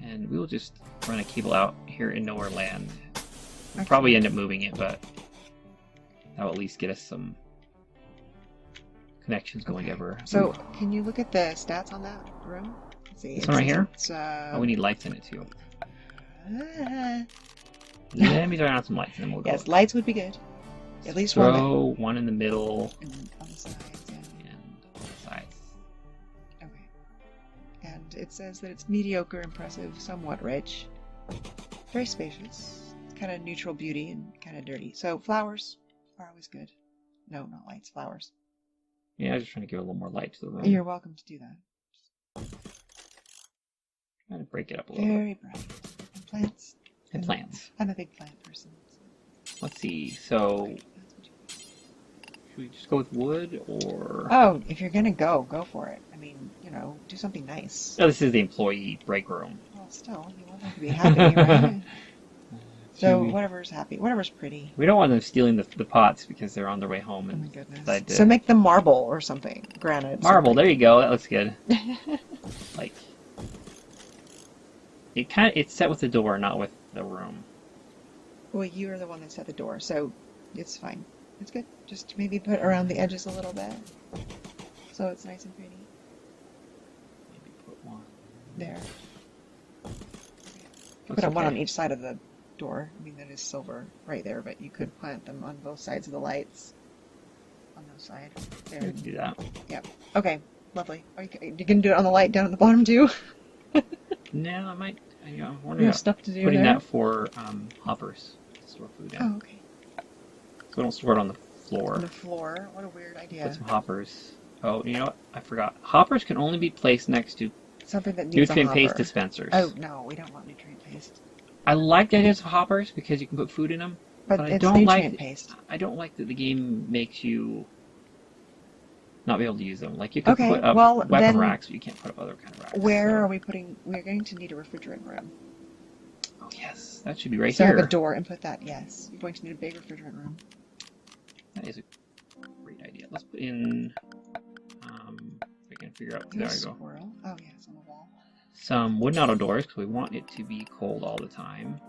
And we'll just run a cable out here in nowhere land. We'll Actually- probably end up moving it, but that'll at least get us some connections going Okay. ever. So, can you look at the stats on that room? Let's see. This one right here? It's, Oh, we need lights in it too. uh, Let me turn on some lights and then we'll go. yes, lights would be good. At least one. Throw one in the middle And on the sides, yeah. and on the sides. Okay. And it says that it's mediocre, impressive, somewhat rich, very spacious, kind of neutral beauty and kind of dirty. So flowers are always good. No, not lights, flowers. Yeah, I was just trying to give a little more light to the room. You're welcome to do that. Trying to break it up a little bit. Very bright. And plants. And plants. I'm a big plant person. So. Let's see. So, That's what you do. should we just go with wood or? Oh, if you're gonna go for it. I mean, do something nice. Oh, this is the employee break room. Well, still, you want them to be happy, right? So Should we- whatever's happy, whatever's pretty. We don't want them stealing the pots because they're on their way home Oh and my goodness. decide to... So make them marble or something. Granite. Marble, there you go. That looks good. Like, it's set with the door, not with the room. Well, you're the one that set the door, so it's fine. It's good. Just maybe put around the edges a little bit, so it's nice and pretty. Maybe put one. There. Looks Put one on okay. each side of the door. I mean, that is silver right there, but you could plant them on both sides of the lights. On those side. We There. can do that. Okay. Lovely. Are you gonna do it on the light down at the bottom too? No, I might. I'm You wondering have about stuff to do putting there. that for hoppers. Store food in. Oh, okay. So we don't store it on the floor. On the floor. What a weird idea. Put some hoppers. Oh, you know what? I forgot. Hoppers can only be placed next to Something that needs nutrient a paste hopper. dispensers. Oh no, we don't want nutrient paste. I like the idea of hoppers because you can put food in them. But I it's don't nutrient like. paste. I don't like that the game makes you not be able to use them. Like you can Okay, put up well, weapon then racks, but you can't put up other kind of racks. Where so- are we putting? We're going to need a refrigerant room. Oh yes, that should be right So here. have a door and put that. Yes, you're going to need a big refrigerant room. That is a great idea. Let's put in. If I can figure out. There There's we a go. squirrel. Oh yeah, it's on the wall. Some wooden auto doors because we want it to be cold all the time.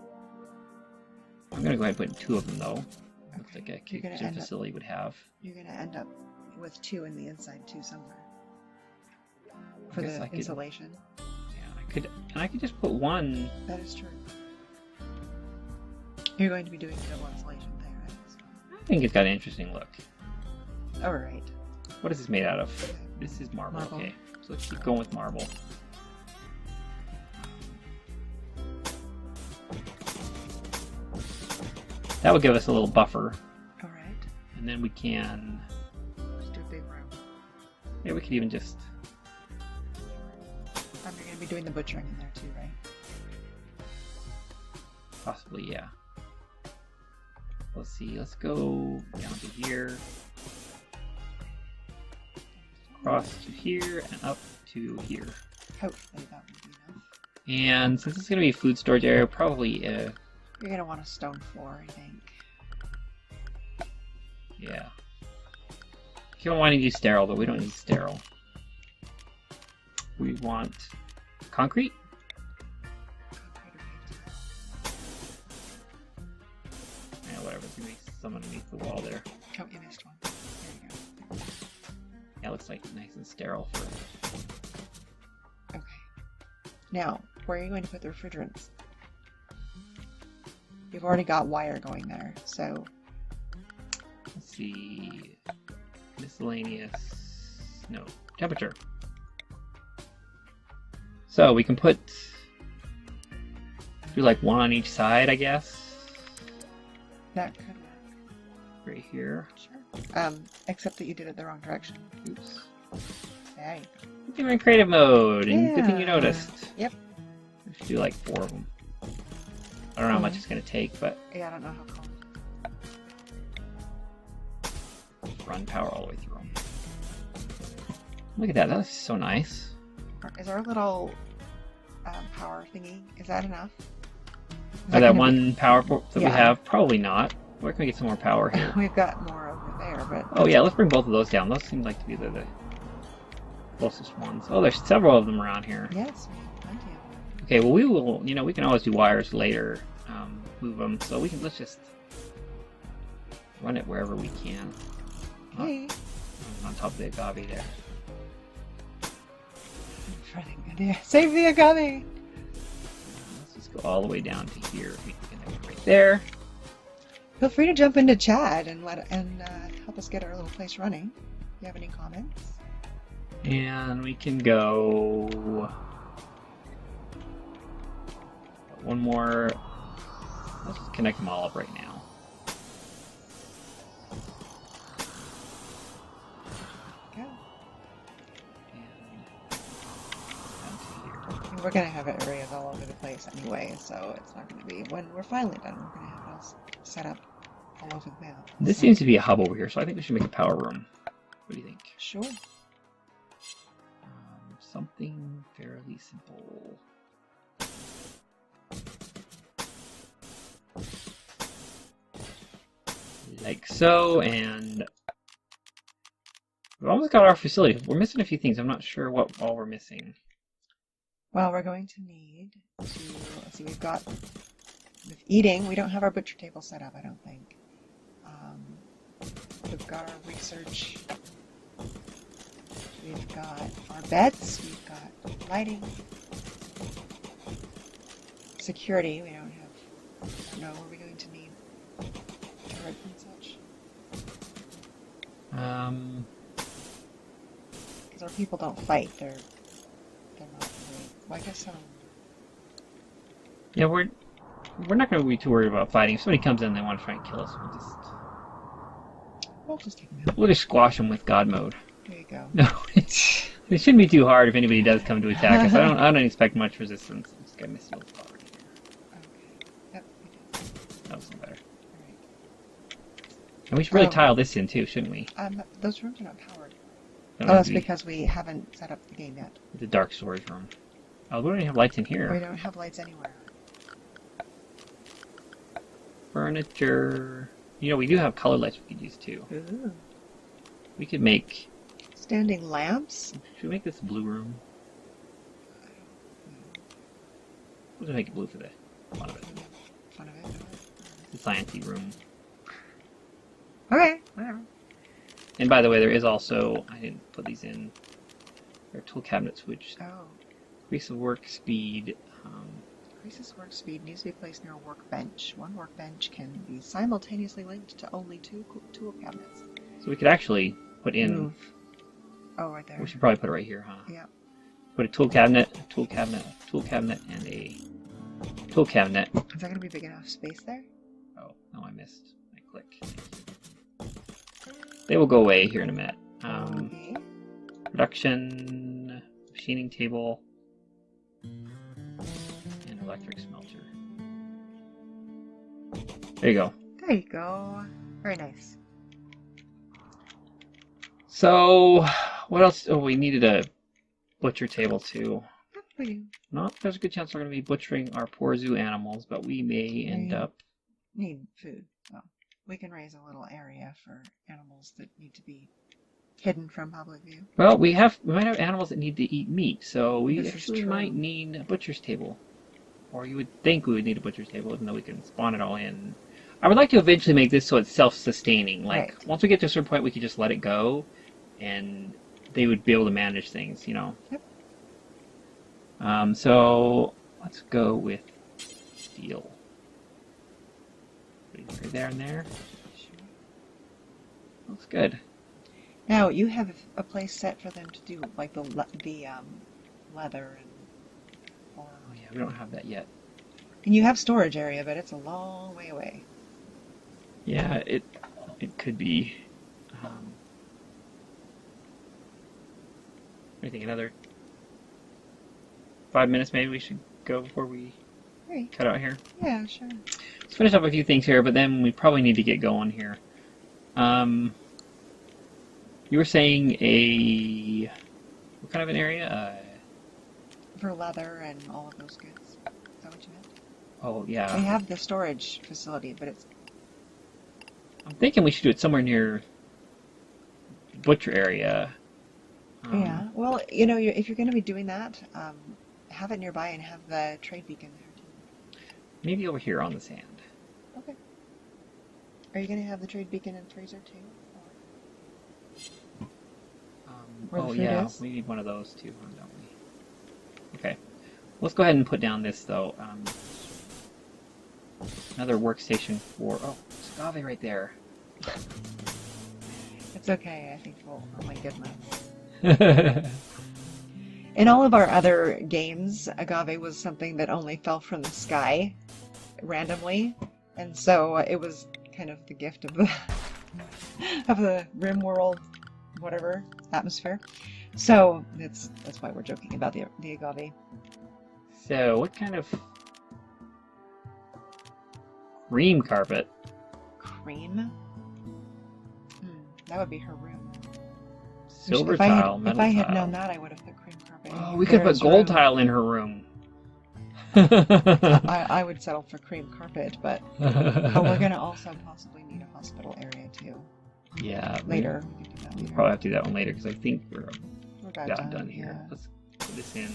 I'm gonna go ahead and put in 2 of them though. Looks like a You're gonna kitchen end up- facility would have. You're going to end up with 2 in the inside too somewhere I for guess the I could- insulation. Yeah, I could just put one. That is true. You're going to be doing double insulation there, right? I think it's got an interesting look. All right. What is this made out of? This is marble. Marble. Okay, so let's keep going with marble. That will give us a little buffer, All right. and then we can Yeah, we could even just... You're going to be doing the butchering in there too, right? Possibly, yeah. Let's see, let's go down to here. Across to here, and up to here. Hopefully that would be enough. And since it's going to be a food storage area, probably... You're going to want a stone floor, I think. Yeah. Keep on wanting to use sterile, but we don't need sterile. We want concrete. Yeah, whatever. There's gonna be some underneath the wall there. Oh, you missed one. There you go. Yeah, it looks like nice and sterile for. Okay. Now, where are you going to put the refrigerants? You've already got wire going there, so. Let's see. Miscellaneous. No. Temperature. So we can do like one on each side, I guess. That could work. Right here. Sure. Except that you did it the wrong direction. Oops. There you go. We're in creative mode, and good thing you Yeah. noticed. Yep. We should do like 4 of them. I don't know how much it's going to take, but Yeah, I don't know how cold. just run power all the way through them. Look at that, that's so nice. Is our little power thingy, is that enough? Is That gonna one power port that we Yeah. have? Probably not. Where can we get some more power here? We've got more over there, but... Oh yeah, let's bring both of those down. Those seem like to be the closest ones. Oh, there's several of them around here. Yes, we have plenty of them. Okay, well we will, we can always do wires later, move them, so let's just run it wherever we can. Okay. On top of the agave there. Running idea. Save the agave! Let's just go all the way down to here. If we can connect it right there. Feel free to jump into chat and help us get our little place running. If you have any comments. And we can go one more. Let's just connect them all up right now. Go. And down to here. We're going to have areas all over the place anyway, so it's not going to be... When we're finally done, we're going to have those set up all over the map. This So- seems to be a hub over here, so I think we should make a power room. What do you think? Sure. Something fairly simple. Like so, and we've almost got our facility. We're missing a few things. I'm not sure what all we're missing. Well, we're going to need to... Let's see, we've got... With eating, we don't have our butcher table set up, I don't think. We've got our research... We've got our beds, we've got lighting, security, we don't have, I don't know, are we going to need turrets and such? Because our people don't fight, they're not really, well, I guess, Yeah, we're not going to be too worried about fighting. If somebody comes in and they want to try and kill us, we'll just take them out. we'll just squash them with God mode. There you go. No, it shouldn't be too hard if anybody does come to attack us. I don't expect much resistance. I just got to miss a little power here. Okay. Yep, we did. That was better. Alright. And we should really Oh. tile this in too, shouldn't we? Those rooms are not powered. That Oh, would that's be because we haven't set up the game yet. the dark storage room. Oh, we don't even have lights in We here. don't have lights anywhere. Furniture. We do have color lights we could use too. Ooh. We could make. Standing lamps? Should we make this a blue room? We'll just make it blue for the fun of it. Fun of it. The sciencey room. Okay, whatever. And by the way, there is also, I didn't put these in, there are tool cabinets which Oh. increase the work speed. Increases work speed needs to be placed near a workbench. One workbench can be simultaneously linked to only 2 tool cabinets. So we could actually put in, Move. Oh, right there. we should probably put it right here, huh? Yeah. Put a tool cabinet, a tool cabinet, a tool cabinet, and a tool cabinet. Is that going to be big enough space there? Oh, no, I missed my click. They will go away here in a minute. Okay. Production, machining table, and electric smelter. There you go. There you go. Very nice. So, what else? Oh, we needed a butcher table too. Yep, we do. Not there's a good chance we're going to be butchering our poor zoo animals, but we may end up. Need food. Well, we can raise a little area for animals that need to be hidden from public view. Well, we might have animals that need to eat meat, so we This is actually true. might need a butcher's table. Or you would think we would need a butcher's table, even though we can spawn it all in. I would like to eventually make this so it's self-sustaining. Like, Right. once we get to a certain point, we could just let it go, and they would be able to manage things, you know? Yep. So, let's go with steel. Right there and there. Sure. Looks good. Now, you have a place set for them to do, like the leather and... Oh yeah, we don't have that yet. And you have storage area, but it's a long way away. Yeah, it could be. I think another 5 minutes maybe we should go before we Right. cut out here. Yeah, sure. Let's finish up a few things here, but then we probably need to get going here. You were saying what kind of an area? For leather and all of those goods. Is that what you meant? Oh yeah. We have the storage facility, but it's... I'm thinking we should do it somewhere near the butcher area. yeah. Well, you know, if you're going to be doing that, have it nearby and have the trade beacon there too. Maybe over here on the sand. Okay. Are you going to have the trade beacon and freezer too? Where the Oh food yeah, is? we need one of those too, don't we? Okay. Let's go ahead and put down this though. Another workstation for... Oh, there's agave right there. It's okay, I think we'll... Oh my goodness. In all of our other games, agave was something that only fell from the sky randomly, and so it was kind of the gift of the of the RimWorld whatever atmosphere. So that's why we're joking about the agave. So, what kind of cream carpet? Cream? That would be her room. Silver If tile, if metal I had tile. known that, I would have put cream carpet. Oh, in we could put Vera's gold room. tile in her room. I would settle for cream carpet, but we're gonna also possibly need a hospital area too. Yeah. Later, we can do that We'll later. probably have to do that one later because I think we're We're about done here. yeah. Let's put this in.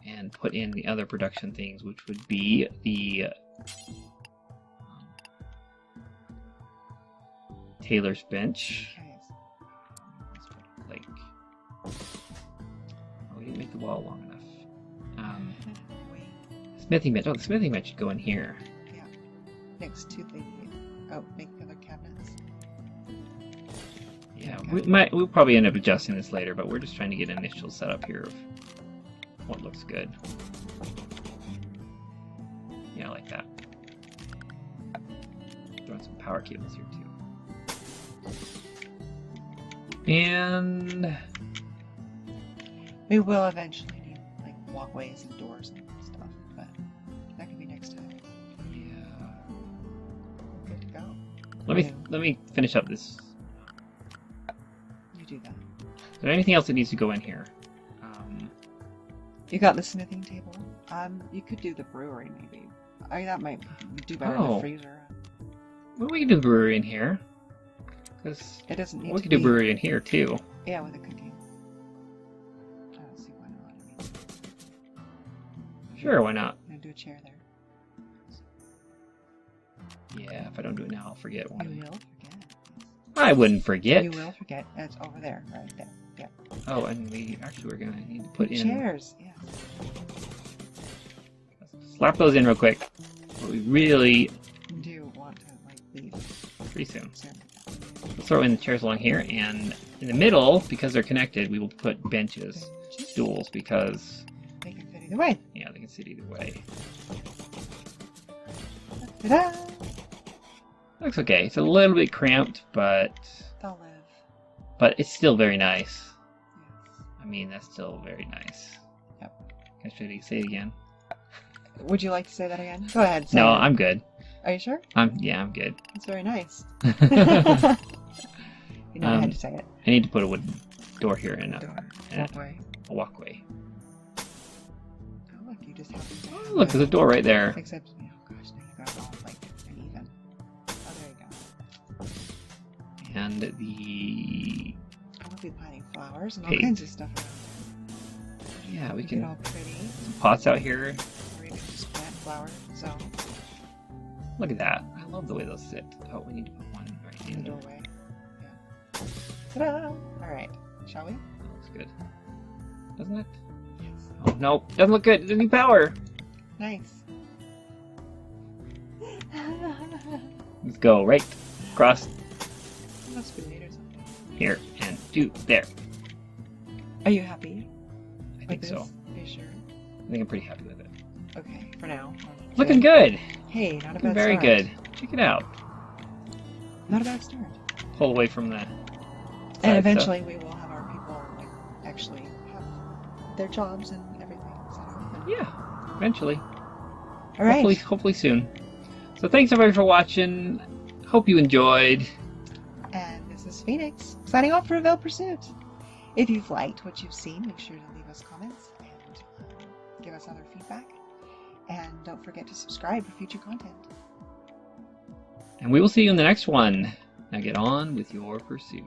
And put in the other production things, which would be the tailor's bench. Okay. Like, oh, we didn't make the wall long enough. Wait. Smithing bench. Oh, the smithing bench should go in here. Yeah. Next to the make other cabinets. Yeah, Okay. we'll probably end up adjusting this later, but we're just trying to get an initial setup here of what looks good. Yeah, I like that. Throwing some power cables here too. And We will eventually need like walkways and doors and stuff, but that can be next time. yeah, We're good to go. let me finish up this. You do that. Is there anything else that needs to go in here? You got the smithing table. You could do the brewery maybe. That might do better in Oh. the freezer. Well, we can do brewery in here. Because It doesn't need we to can do be... brewery in here too. Yeah, with the cooking. I don't see why not. Sure, why not? I'm gonna do a chair there. Yeah, if I don't do it now, I'll forget. Won't You I? will forget. I wouldn't forget. You will forget. It's over there, right there. Yeah. Oh, and we're gonna need to put in chairs. Yeah. slap those in real quick. But we really Do you want to like leave pretty soon. soon? Let's throw in the chairs along here, and in the middle, because they're connected, we will put benches, Just stools, because they can fit either way. yeah, they can sit either way. Ta-da! Looks okay. It's a little bit cramped, but They'll live. But it's still very nice. Yes. I mean, that's still very nice. Yep. Should I say it again? Would you like to say that again? Go ahead. Say No, it. I'm good. Are you sure? Yeah, I'm good. It's very nice. I You know I had to say it. need to put a wooden door here and Door. a Walkway. walkway. Oh, look, you just happened to have Look, there's a door right there. Except, oh gosh, now you got it all like even. Oh, there you go. And the... I will be planting flowers and all Pig. kinds of stuff around there. Yeah, we Make can... it all pretty. Some pots out here. Or even just plant flower zone Look at that. I love the way those sit. Oh, we need to put one right in in the there. doorway. Yeah. Ta-da! Alright, shall we? That looks good. Doesn't it? Yes. Oh, no. Doesn't look good. There's new power. Nice. Let's go right across Must be late or something. here and do there. Are you happy? I with think this? so. Are you sure? I think I'm pretty happy with it. Okay, for now. Looking good. Hey, not a Looking bad very start. good. Check it out. Not a bad start. Pull away from the... And side eventually we will have our people like actually have their jobs and everything. So, stuff. Yeah, eventually. all right. Hopefully soon. So thanks everybody for watching. Hope you enjoyed. And this is Phoenix signing off for Veil Pursuit. If you've liked what you've seen, make sure to leave us comments and give us other feedback. And don't forget to subscribe for future content. And we will see you in the next one. Now get on with your pursuit.